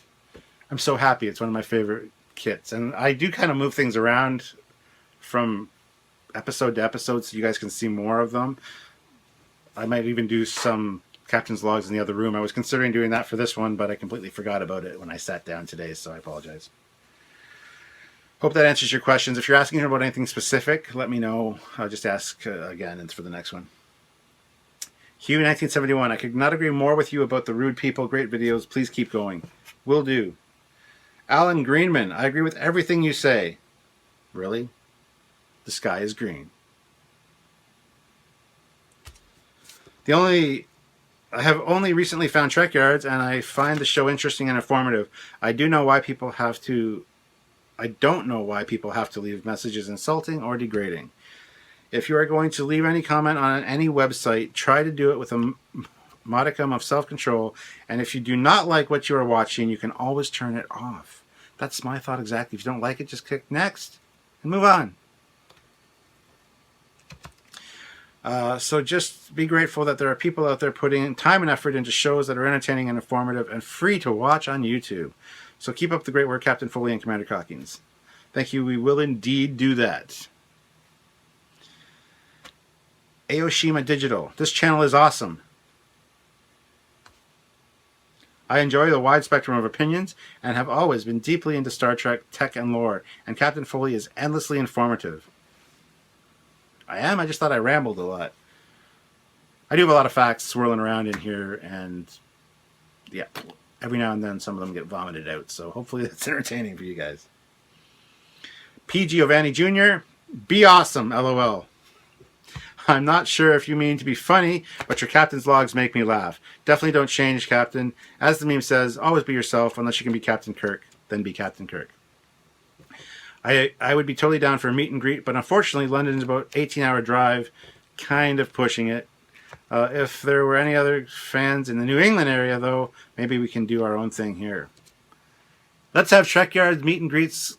I'm so happy. It's one of my favorite kits, and I do kind of move things around from episode to episode so you guys can see more of them. I might even do some Captain's Logs in the other room. I was considering doing that for this one, but I completely forgot about it when I sat down today, so I apologize. Hope that answers your questions. If you're asking about anything specific, let me know. I'll just ask again and for the next one. Hugh 1971, I could not agree more with you about the rude people. Great videos. Please keep going. Will do. Alan Greenman, I agree with everything you say. Really? The sky is green. The only I have only recently found Trekyards, and I find the show interesting and informative. I don't know why people have to leave messages insulting or degrading. If you are going to leave any comment on any website, try to do it with a modicum of self-control, and if you do not like what you are watching, you can always turn it off. That's my thought exactly. If you don't like it, just click next and move on. So just be grateful that there are people out there putting time and effort into shows that are entertaining and informative and free to watch on YouTube. So keep up the great work, Captain Foley and Commander Calkins. Thank you. We will indeed do that. Aoshima Digital. This channel is awesome. I enjoy the wide spectrum of opinions and have always been deeply into Star Trek, tech, and lore, and Captain Foley is endlessly informative. I am? I just thought I rambled a lot. I do have a lot of facts swirling around in here, and yeah, every now and then some of them get vomited out, so hopefully that's entertaining for you guys. P. Giovanni Jr., be awesome, LOL. I'm not sure if you mean to be funny, but your captain's logs make me laugh. Definitely don't change, Captain. As the meme says, always be yourself. Unless you can be Captain Kirk, then be Captain Kirk. I would be totally down for a meet and greet, but unfortunately London's about 18-hour drive, kind of pushing it. If there were any other fans in the New England area, though, maybe we can do our own thing here. Let's have Trekyards meet and greets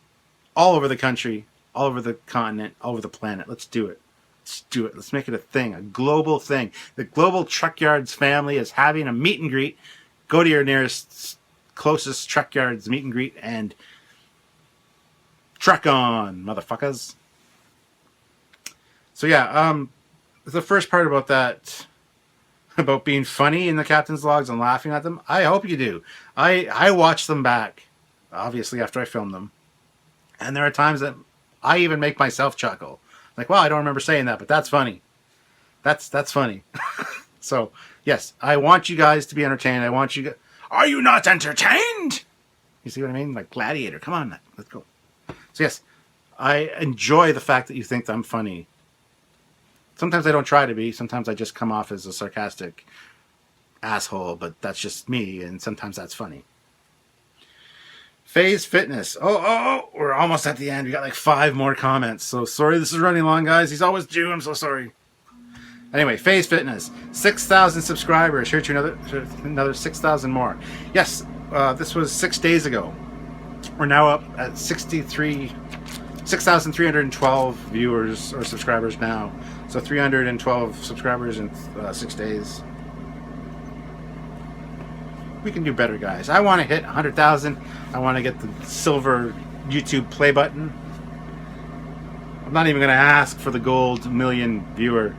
all over the country, all over the continent, all over the planet. Let's do it. Let's do it. Let's make it a thing, a global thing. The global Trekyards family is having a meet and greet. Go to your nearest, closest Trekyards meet and greet and trek on, motherfuckers. So yeah, the first part about that, about being funny in the captain's logs and laughing at them, I hope you do. I watch them back, obviously, after I film them. And there are times that I even make myself chuckle. Like, wow, I don't remember saying that, but that's funny. That's funny. So, yes, I want you guys to be entertained. I want you... Are you not entertained? You see what I mean? Like Gladiator. Come on, let's go. So, yes, I enjoy the fact that you think I'm funny. Sometimes I don't try to be. Sometimes I just come off as a sarcastic asshole, but that's just me, and sometimes that's funny. Phase Fitness. Oh, we're almost at the end. We got like 5 more comments. So sorry this is running long, guys. He's always due. I'm so sorry. Anyway, Phase Fitness. 6,000 subscribers. Here to another 6,000 more. Yes, this was 6 days ago. We're now up at 6,312 viewers or subscribers now. So 312 subscribers in 6 days. We can do better, guys. I want to hit 100,000. I want to get the silver YouTube play button. I'm not even going to ask for the gold million viewer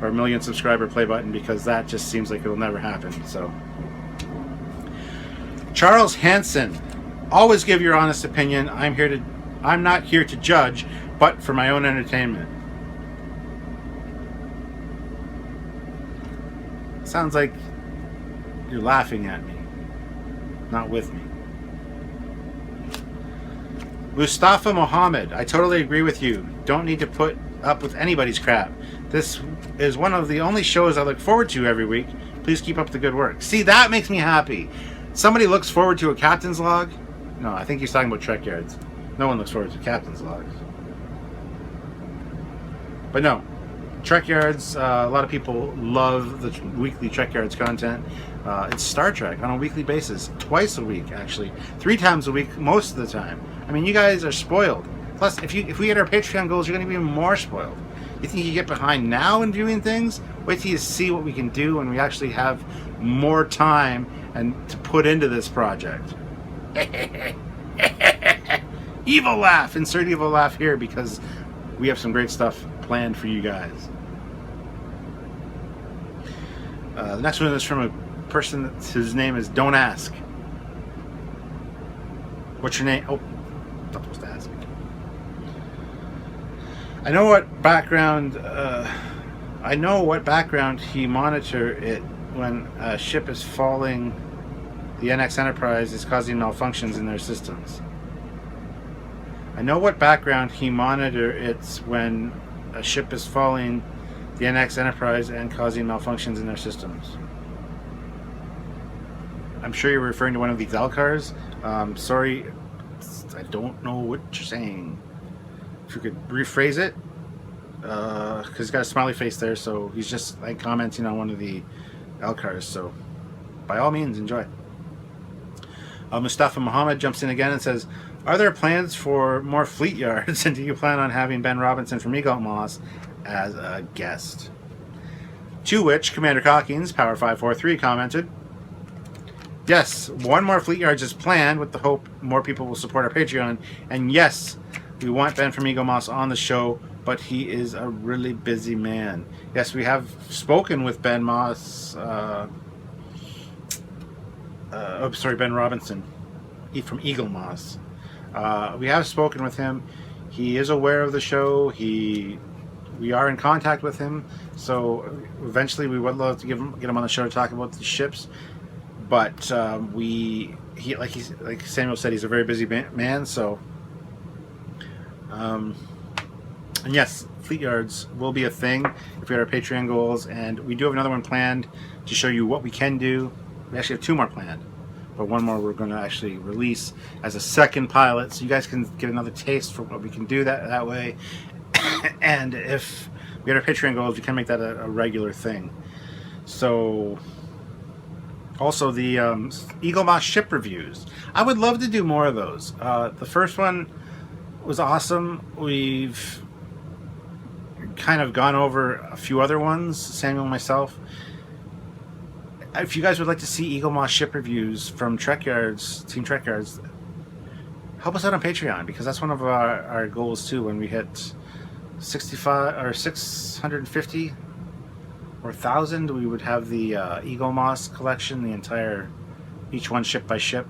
or million subscriber play button because that just seems like it'll never happen. So, Charles Hansen, always give your honest opinion. I'm not here to judge, but for my own entertainment. Sounds like you're laughing at me. Not with me. Mustafa Mohammed, I totally agree with you. Don't need to put up with anybody's crap. This is one of the only shows I look forward to every week. Please keep up the good work. See, that makes me happy. Somebody looks forward to a captain's log? No, I think he's talking about Trekyards. No one looks forward to captain's logs. But no, Trekyards, a lot of people love the weekly Trekyards content. It's Star Trek on a weekly basis, twice a week actually, 3 times a week most of the time. I mean, you guys are spoiled. Plus, if we hit our Patreon goals, you're going to be even more spoiled. You think you get behind now in viewing things? Wait till you see what we can do when we actually have more time and to put into this project. Evil laugh. Insert evil laugh here because we have some great stuff planned for you guys. The next one is from a person whose name is Don't Ask. What's your name? Oh, not supposed to ask. I know what background he monitor it when a ship is falling. The NX Enterprise is causing malfunctions in their systems. I know what background he monitor it's when a ship is falling the NX Enterprise and causing malfunctions in their systems. I'm sure you're referring to one of these Elcars. Sorry, I don't know what you're saying. If you could rephrase it, because he's got a smiley face there, so he's just like commenting on one of the Elcars. So, by all means, enjoy. Mustafa Muhammad jumps in again and says, "Are there plans for more fleet yards, and do you plan on having Ben Robinson from Eagle Moss as a guest?" To which Commander Calkins, Power 543, commented, "Yes, one more fleet yards is planned with the hope more people will support our Patreon. And yes, we want Ben from Eagle Moss on the show, but he is a really busy man." Yes, we have spoken with Ben Moss. Ben Robinson from Eagle Moss. We have spoken with him. He is aware of the show. We are in contact with him. So eventually, we would love to get him on the show to talk about the ships. But like Samuel said, he's a very busy man. So, and yes, fleet yards will be a thing if we had our Patreon goals, and we do have another one planned to show you what we can do. We actually have two more planned, but one more we're going to actually release as a second pilot, so you guys can get another taste for what we can do that way. And if we had our Patreon goals, we can make that a regular thing. So, also the Eagle Moss ship reviews. I would love to do more of those. The first one was awesome. We've kind of gone over a few other ones, Samuel and myself. If you guys would like to see Eagle Moss ship reviews from Trekyards, Team Trekyards, help us out on Patreon, because that's one of our goals too. When we hit 65 or 650 or 1,000, we would have the Eagle Moss collection, the entire, each one ship by ship,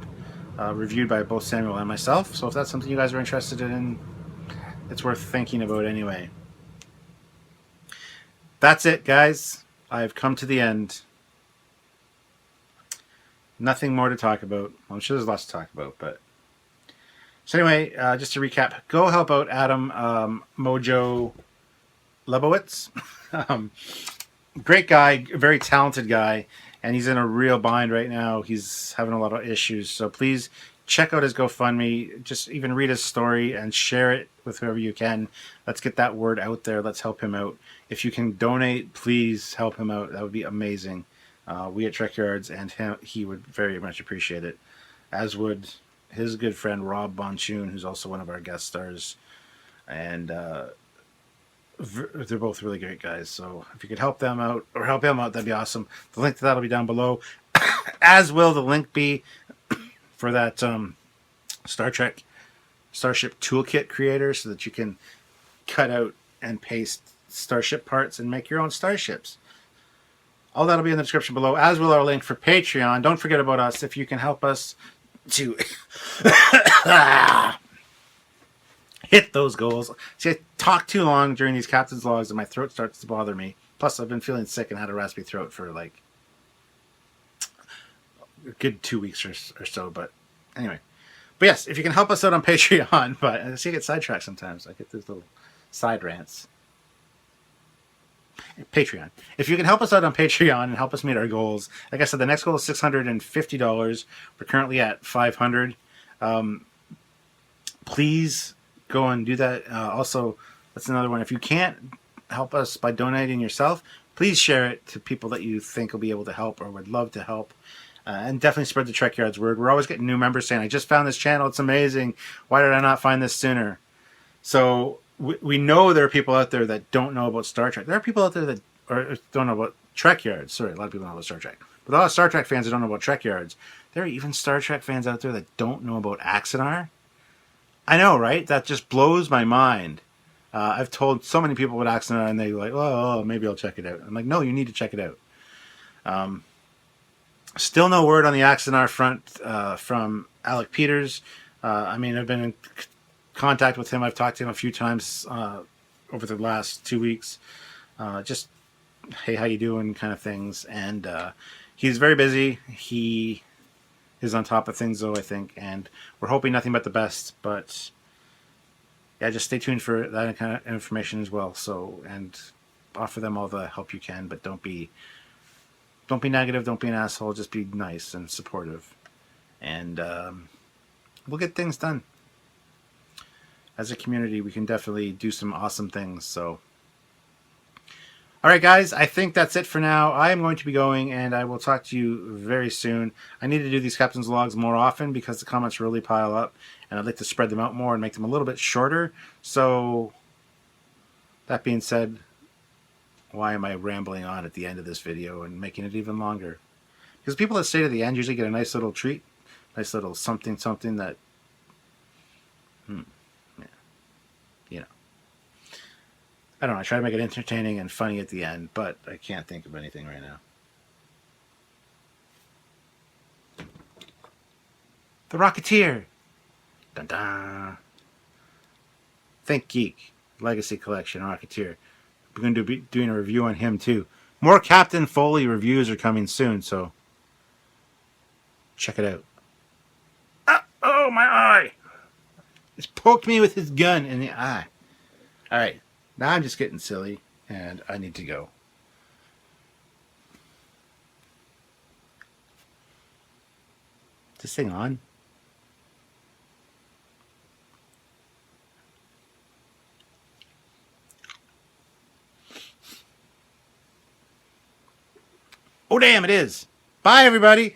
reviewed by both Samuel and myself. So if that's something you guys are interested in, it's worth thinking about anyway. That's it, guys. I've come to the end. Nothing more to talk about. Well, I'm sure there's lots to talk about, but so anyway, just to recap, go help out Adam MOJO Lebowitz. Great guy, very talented guy, and he's in a real bind right now. He's having a lot of issues, so please check out his GoFundMe. Just even read his story and share it with whoever you can. Let's get that word out there. Let's help him out. If you can donate, please help him out. That would be amazing. We at Trekyards and he would very much appreciate it, as would his good friend Rob Bonchoon, who's also one of our guest stars. And they're both really great guys. So if you could help them out or help him out, that'd be awesome. The link to that will be down below, as will the link be for that Starship Toolkit creator, so that you can cut out and paste starship parts and make your own starships. All that'll be in the description below, as will our link for Patreon. Don't forget about us. If you can help us to hit those goals. See, I talk too long during these captain's logs and my throat starts to bother me. Plus, I've been feeling sick and had a raspy throat for like a good 2 weeks or so. But anyway. But yes, if you can help us out on Patreon. But I see I get sidetracked sometimes. I get these little side rants. Patreon. If you can help us out on Patreon and help us meet our goals, like I said, the next goal is $650. We're currently at $500. Please go and do that. Also, that's another one. If you can't help us by donating yourself, please share it to people that you think will be able to help or would love to help. And definitely spread the Trekyards word. We're always getting new members saying, "I just found this channel. It's amazing. Why did I not find this sooner?" So we know there are people out there that don't know about Star Trek. There are people out there that don't know about Trekyards. Sorry, a lot of people know about Star Trek. But a lot of Star Trek fans that don't know about Trekyards. There are even Star Trek fans out there that don't know about Axanar. I know, right? That just blows my mind. I've told so many people about Axanar, and they're like, "Oh, maybe I'll check it out." I'm like, "No, you need to check it out." Still no word on the Axanar front from Alec Peters. I've been in contact with him. I've talked to him a few times over the last 2 weeks. Just, hey, how you doing kind of things. And he's very busy. He is on top of things, though, I think. And we're hoping nothing but the best. But, yeah, just stay tuned for that kind of information as well. So, and offer them all the help you can. But don't be Don't be negative. Don't be an asshole. Just be nice and supportive. And we'll get things done. As a community, we can definitely do some awesome things. So, all right, guys, I think that's it for now. I am going to be going, and I will talk to you very soon. I need to do these Captain's Logs more often because the comments really pile up, and I'd like to spread them out more and make them a little bit shorter. So, that being said, why am I rambling on at the end of this video and making it even longer? Because people that stay to the end usually get a nice little treat, nice little something that, you know. I don't know, I try to make it entertaining and funny at the end, but I can't think of anything right now. The Rocketeer! Dun dun! Think Geek, Legacy Collection, Rocketeer. We're going to be doing a review on him too. More Captain Foley reviews are coming soon, so check it out. Oh, my eye! He's poked me with his gun in the eye. Alright, now I'm just getting silly, and I need to go. Is this thing on? Oh, damn, it is. Bye, everybody.